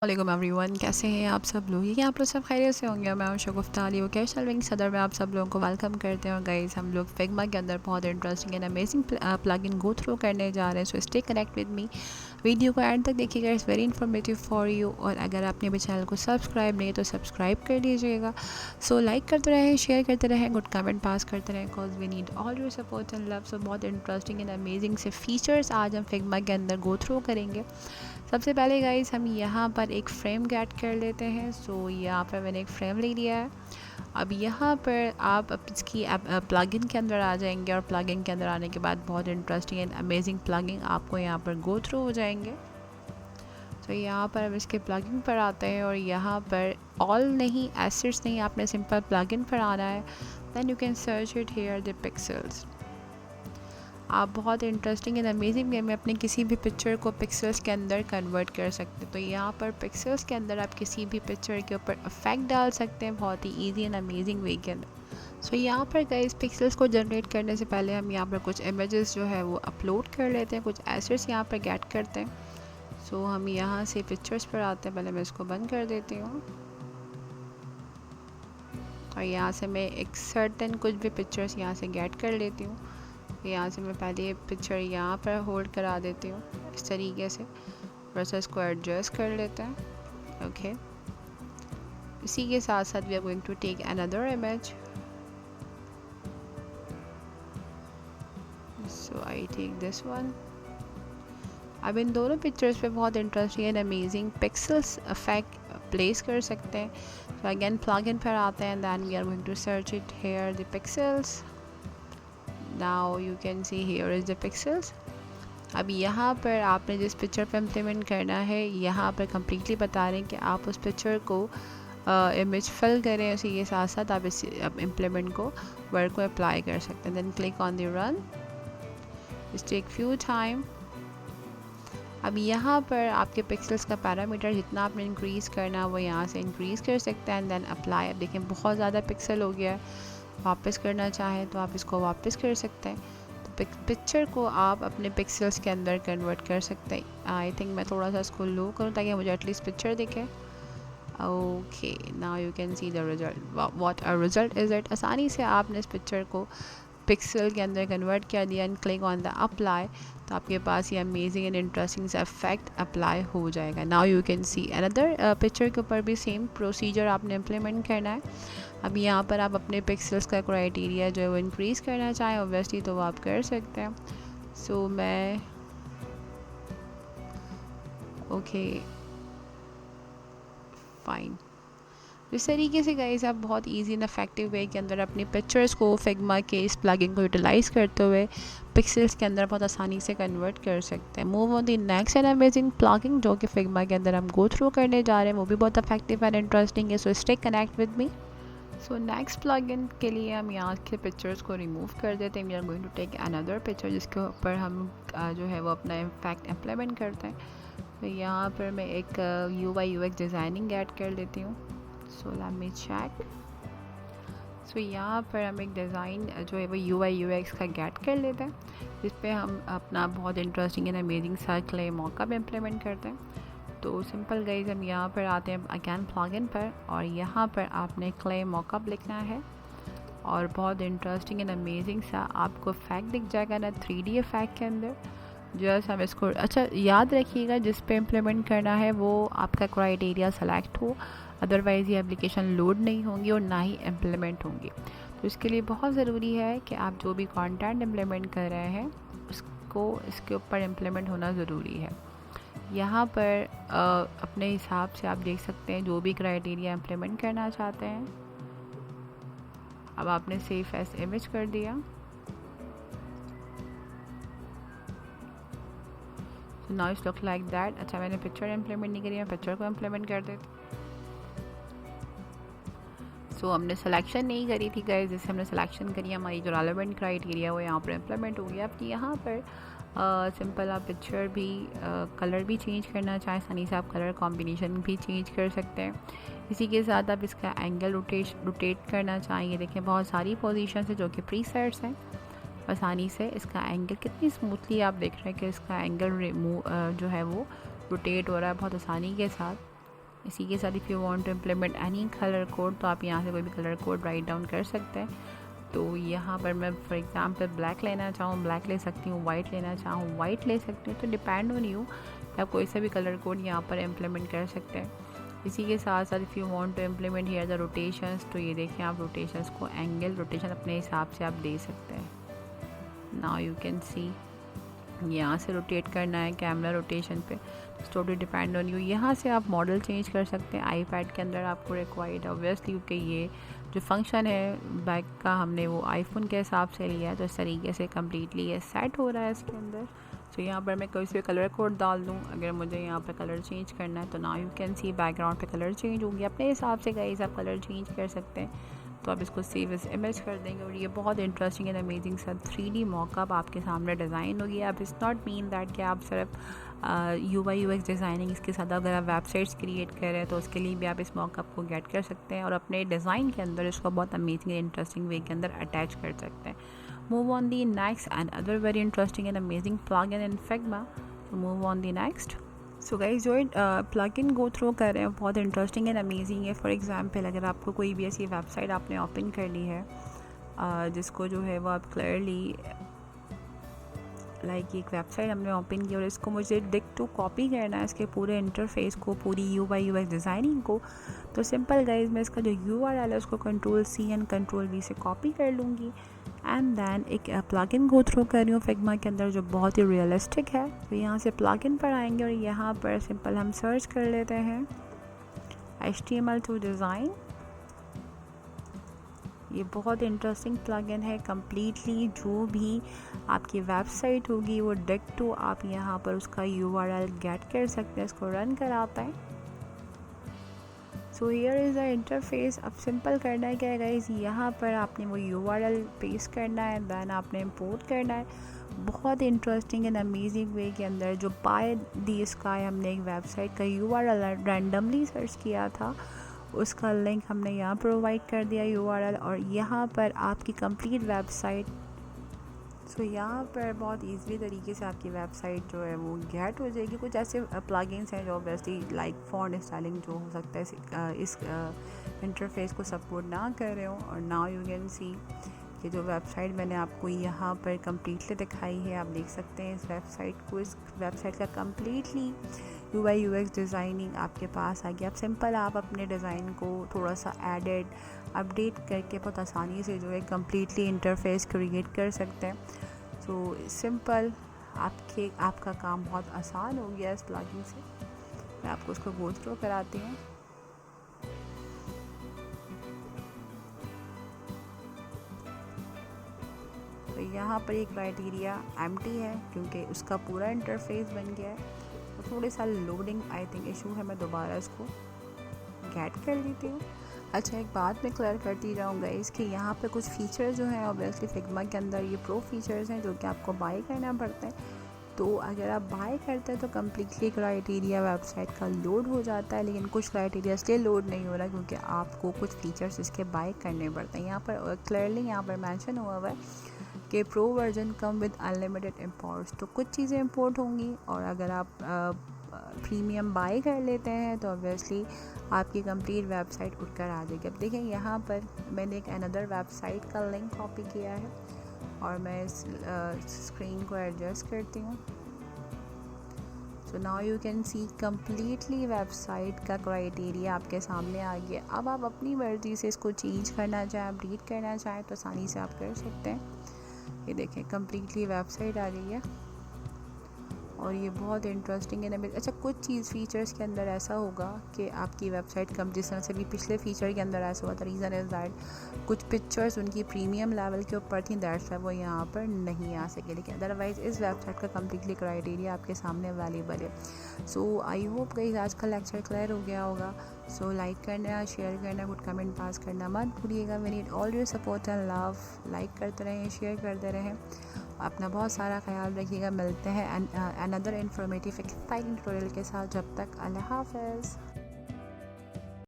वालेकुम एवरीवन, कैसे हैं आप सब लोग? ये आप लोग सब खैरियत से होंगे। मैं हूं शगुफ्ता अली और कैश सर्विंग सदर में आप सब लोगों को वेलकम करते हैं। और गाइस, हम लोग फिग्मा के अंदर बहुत interesting and amazing plugin go through करने जा रहे हैं। So stay connect with me, video को एंड तक देखिएगा, it's very informative for you. और अगर आपने अभी चैनल को सब्सक्राइब नहीं तो सब्सक्राइब कर लीजिएगा। सो लाइक करते रहें, शेयर करते रहें, गुड कमेंट पास करते रहें, because we need all your support and love. So बहुत इंटरेस्टिंग एंड अमेजिंग से फीचर्स आज हम फिग्मा के अंदर गो थ्रू करेंगे। सबसे पहले गाइस, हम यहाँ पर एक फ्रेम गेट कर लेते हैं। सो यहाँ पर मैंने एक फ्रेम ले लिया है। अब यहाँ पर आप इसकी प्लगइन के अंदर आ जाएंगे और प्लगइन के अंदर आने के बाद बहुत इंटरेस्टिंग एंड अमेजिंग प्लगइन आपको यहाँ पर गो थ्रू हो जाएंगे। तो यहाँ पर हम इसके प्लगइन पर आते हैं और यहाँ पर ऑल नहीं, एसेट्स नहीं, आपने सिंपल प्लगइन पर आना है। Then you can search it here the pixels. आप बहुत इंटरेस्टिंग एंड अमेजिंग वे में अपने किसी भी पिक्चर को पिक्सेल्स के अंदर कन्वर्ट कर सकते हैं। तो यहाँ पर पिक्सेल्स के अंदर आप किसी भी पिक्चर के ऊपर इफेक्ट डाल सकते हैं बहुत ही इजी एंड अमेजिंग वे के अंदर। सो यहाँ पर गाइस, पिक्सेल्स को जनरेट करने से पहले हम यहाँ पर कुछ इमेजेस जो है वो अपलोड कर लेते हैं, कुछ एसेट्स यहाँ पर गेट करते हैं। सो हम यहाँ से पिक्चर्स पर आते हैं। पहले मैं इसको बंद कर देती हूँ और यहाँ से मैं एक सर्टेन कुछ भी पिक्चर्स यहाँ से गेट कर लेती हूँ। यहाँ से मैं पहले ये पिक्चर यहाँ पर होल्ड करा देती हूँ इस तरीके से, बस इसको एडजस्ट कर लेते हैं। ओके, इसी के साथ साथ we are going to take another image. So I take this one. अब इन दोनों पिक्चर्स पे बहुत interesting and amazing pixels effect place कर सकते हैं। तो अगेन प्लग इन पर आते हैं, then we are going to search it here the pixels. Now you can see here is the pixels. अब यहाँ पर आपने जिस पिक्चर पर इम्प्लीमेंट करना है, यहाँ पर कम्प्लीटली बता रहे हैं कि आप उस पिक्चर को इमेज फिल करें, उसी के साथ साथ आप इस इम्प्लीमेंट को वर्क को अप्लाई कर सकते हैं। Then click on the run, it's take few time. अब यहाँ पर आपके पिक्सेल्स का पैरामीटर जितना आपने इंक्रीज़ करना है वो यहाँ से इंक्रीज़ कर सकते हैं। Then apply. अब देखें बहुत ज़्यादा पिक्सल हो गया है, वापस करना चाहें तो आप इसको वापस कर सकते हैं। तो पिक्चर को आप अपने पिक्सेल्स के अंदर कन्वर्ट कर सकते हैं। आई थिंक मैं थोड़ा सा इसको लो करूँ ताकि मुझे एटलीस्ट पिक्चर दिखे। Okay, now you can see the result. What a result is it. आसानी से आपने इस पिक्चर को पिक्सल के अंदर कन्वर्ट कर दिया and click on the apply, तो आपके पास ये अमेजिंग एंड इंटरेस्टिंग सा इफेक्ट अप्लाई हो जाएगा। Now you can see another picture के ऊपर भी सेम प्रोसीजर आपने इम्प्लीमेंट करना है। अब यहाँ पर आप अपने पिक्सेल्स का क्राइटेरिया जो है वो इंक्रीज़ करना चाहें ऑब्वियसली तो वो आप कर सकते हैं। सो मैं ओके फाइन। इस तरीके से गाइस आप बहुत इजी एंड इफेक्टिव वे के अंदर अपनी पिक्चर्स को फिग्मा के इस प्लगइन को यूटिलाइज़ करते हुए पिक्सेल्स के अंदर बहुत आसानी से कन्वर्ट कर सकते हैं। Move on the next and amazing plugin जो कि फिग्मा के अंदर हम गो थ्रू करने जा रहे हैं, वो भी बहुत इफेक्टिव एंड इंटरेस्टिंग है। So stay connect with me. So next plugin के लिए हम यहाँ के पिक्चर्स को रिमूव कर देते हैं। We are going to take another picture जिसके ऊपर हम जो है वो अपना इम्पैक्ट इम्प्लीमेंट करते हैं। तो यहाँ पर मैं एक UI UX डिज़ाइनिंग ऐड कर लेती हूँ। So let me check. सो यहाँ पर हम एक डिज़ाइन जो है वो UI UX का गेट कर लेते हैं, जिस पे हम अपना बहुत इंटरेस्टिंग एंड अमेजिंग सा क्ले मॉकअप इम्प्लीमेंट करते हैं। तो सिंपल गाइज, हम यहाँ पर आते हैं अगेन प्लगइन पर और यहाँ पर आपने क्ले मॉकअप लिखना है और बहुत इंटरेस्टिंग एंड अमेजिंग सा आपको इफेक्ट दिख जाएगा ना 3D इफेक्ट के अंदर। जस्ट हम इसको अच्छा याद रखिएगा, जिस पे इम्प्लीमेंट करना है वो आपका क्राइटेरिया सेलेक्ट हो, अदरवाइज़ ये एप्लीकेशन लोड नहीं होंगी और ना ही इम्प्लीमेंट होंगी। तो इसके लिए बहुत ज़रूरी है कि आप जो भी कंटेंट इम्प्लीमेंट कर रहे हैं उसको इसके ऊपर इम्प्लीमेंट होना ज़रूरी है। यहाँ पर अपने हिसाब से आप देख सकते हैं जो भी क्राइटेरिया इम्प्लीमेंट करना चाहते हैं। अब आपने सेव एज इमेज कर दिया। So now it's look like that. अच्छा, मैंने पिक्चर इम्प्लीमेंट नहीं करी, मैं पिक्चर को इम्प्लीमेंट कर देती। सो हमने सिलेक्शन नहीं करी थी गाइस, जैसे हमने सिलेक्शन करी हमारी जो रेलेवेंट क्राइटेरिया वो यहाँ पर इम्प्लीमेंट हो गया। अब यहाँ पर सिंपल आप पिक्चर भी कलर भी चेंज करना चाहें आसानी से आप कलर कॉम्बिनेशन भी चेंज कर सकते हैं। इसी के साथ आप इसका एंगल रोटेट करना चाहिए। देखें बहुत सारी पोजीशन है जो कि प्री सेट्स हैं, आसानी से इसका एंगल कितनी स्मूथली आप देख रहे हैं कि इसका एंगल जो है वो रोटेट हो रहा है बहुत आसानी के साथ। इसी के साथ if you want to implement any colour code तो आप यहाँ से कोई भी कलर कोड राइट डाउन कर सकते हैं। तो यहाँ पर मैं फॉर एग्जांपल ब्लैक लेना चाहूँ ब्लैक ले सकती हूँ, वाइट लेना चाहूँ वाइट ले सकती हूँ। तो डिपेंड ऑन यू, आप कोई सा भी कलर कोड यहाँ पर इम्प्लीमेंट कर सकते हैं। इसी के साथ साथ if you want to implement here the rotations, तो ये देखें आप रोटेशंस को एंगल रोटेशन अपने हिसाब से आप दे सकते हैं। नाउ यू कैन सी यहाँ से रोटेट करना है कैमरा रोटेशन पे, टोटली डिपेंड ऑन यू। यहाँ से आप मॉडल चेंज कर सकते हैं आईपैड के अंदर आपको रिक्वायर्ड ऑब्वियसली, क्योंकि ये जो फंक्शन है बैक का हमने वो आईफोन के हिसाब से लिया है। तो इस तरीके से कम्प्लीटली ये सेट हो रहा है इसके अंदर। तो यहाँ पर मैं कोई से कलर कोड डाल दूँ, अगर मुझे यहाँ पर कलर चेंज करना है तो now you can C background पे कलर चेंज होंगी अपने हिसाब से। गाइस आप कलर चेंज कर सकते हैं। तो आप इसको सेव एज इमेज कर देंगे और ये बहुत इंटरेस्टिंग एंड अमेजिंग सा 3D मॉकअप आपके सामने डिज़ाइन होगी। अब इट्स नॉट मीन दैट कि आप सिर्फ UI UX डिज़ाइनिंग इसके साथ अगर आप वेबसाइट्स क्रिएट कर रहे हैं तो उसके लिए भी आप इस मॉकअप को गेट कर सकते हैं और अपने डिज़ाइन के अंदर इसको बहुत अमेजिंग एंड इंटरेस्टिंग वे के अंदर अटैच कर सकते हैं। Move on the next and other very interesting and amazing plugin in Figma. तो move on the next. So guys जो प्लगइन गो थ्रू कर रहे हैं बहुत इंटरेस्टिंग एंड अमेजिंग है। फॉर एग्जांपल अगर आपको कोई भी ऐसी वेबसाइट आपने ओपन कर ली है जिसको जो है वो आप क्लियरली लाइक एक वेबसाइट हमने ओपन की और इसको मुझे डिक्ट टू कॉपी करना है इसके पूरे इंटरफेस को, पूरी UI UX डिज़ाइनिंग को। तो सिंपल गाइस मैं इसका जो URL है उसको Ctrl+C एंड Ctrl+V से कॉपी कर लूँगी एंड देन एक प्लगइन गो थ्रू कर रही हूँ फिग्मा के अंदर जो बहुत ही रियलिस्टिक है। तो यहाँ से प्लगइन पर आएंगे और यहाँ पर सिंपल हम सर्च कर लेते हैं HTML2 डिज़ाइन। ये बहुत इंटरेस्टिंग प्लगइन है। कम्प्लीटली जो भी आपकी वेबसाइट होगी वो डिक्ट टू आप यहाँ पर उसका URL गेट कर सकते हैं, इसको रन कराता है। So here is the interface. अब सिंपल करना है क्या है गाइस, यहाँ पर आपने वो URL पेस्ट करना है, देन आपने इंपोर्ट करना है। बहुत इंटरेस्टिंग एंड अमेजिंग वे के अंदर जो पाई दी स्काई हमने एक वेबसाइट का URL रैंडमली सर्च किया था उसका लिंक हमने यहाँ प्रोवाइड कर दिया URL और यहाँ पर आपकी कंप्लीट वेबसाइट। सो यहाँ पर बहुत ईज़ी तरीके से आपकी वेबसाइट जो है वो गेट हो जाएगी। कुछ ऐसे प्लगइन्स हैं जो ऑब्वियसली लाइक फॉन्ट स्टाइलिंग जो हो सकता है इस इंटरफेस को सपोर्ट ना कर रहे हो। और नाउ यू कैन सी कि जो वेबसाइट मैंने आपको यहाँ पर कम्प्लीटली दिखाई है आप देख सकते हैं इस वेबसाइट को। इस वेबसाइट का कम्प्लीटली UI UX डिज़ाइनिंग आपके पास आ गया। अब सिंपल आप अपने डिज़ाइन को थोड़ा सा एडिट अपडेट करके बहुत आसानी से जो है कम्प्लीटली इंटरफेस क्रिएट कर सकते हैं। तो सिंपल आपका काम बहुत आसान हो गया इस प्लगइन से। मैं आपको उसको गो थ्रू कराती हूँ। तो यहाँ पर एक क्राइटेरिया एम्प्टी है क्योंकि उसका पूरा इंटरफेस बन गया है। तो थोड़े सा लोडिंग आई थिंक इशू है, मैं दोबारा इसको गेट कर लेती हूँ। अच्छा एक बात मैं क्लियर करती जाऊँगा इसके यहाँ पे कुछ फ़ीचर जो हैं ऑब्वियसली फिग्मा के अंदर ये प्रो फीचर्स हैं जो कि आपको बाय करना पड़ता है। तो अगर आप बाय करते हैं तो कम्प्लीटली क्राइटेरिया वेबसाइट का लोड हो जाता है, लेकिन कुछ क्राइटेरिया इसलिए लोड नहीं हो रहा क्योंकि आपको कुछ फ़ीचर्स इसके बाय करने पड़ते हैं। यहाँ पर क्लियरली यहाँ पर मैंशन हुआ हुआ है कि pro version come with unlimited imports. तो कुछ चीज़ें इंपोर्ट होंगी और अगर आप प्रीमियम बाय कर लेते हैं तो ऑब्वियसली आपकी कंप्लीट वेबसाइट उठकर आ जाएगी। अब देखें यहाँ पर मैंने एक अनदर वेबसाइट का लिंक कॉपी किया है और मैं इस स्क्रीन को एडजस्ट करती हूँ। So now you can C completely website का क्राइटेरिया आपके सामने आ गया। अब आप अपनी मर्ज़ी से इसको चेंज करना चाहें, अपडेट करना चाहें तो आसानी से आप कर सकते हैं। ये देखें कम्प्लीटली वेबसाइट आ गई है और ये बहुत इंटरेस्टिंग है। अच्छा कुछ चीज़ फ़ीचर्स के अंदर ऐसा होगा कि आपकी वेबसाइट कम जिस तरह से भी पिछले फ़ीचर के अंदर ऐसा हुआ था, रीज़न इज़ दैट कुछ पिक्चर्स उनकी प्रीमियम लेवल के ऊपर थी, दैट्स वाई वो यहाँ पर नहीं आ सके। लेकिन अदरवाइज़ इस वेबसाइट का कम्प्लीटली क्राइटेरिया आपके सामने अवेलेबल है। सो आई होप गाइस आज का लेक्चर क्लियर हो गया होगा। सो लाइक करना, शेयर करना, गुड कमेंट पास करना मत भूलिएगा। We need all your support and love. Like करते रहें, शेयर करते रहें। अपना बहुत सारा ख्याल रखिएगा। मिलते हैं अनदर इन्फॉर्मेटिव एक्साइटिंग ट्यूटोरियल के साथ। जब तक अल्लाह हाफ़िज़।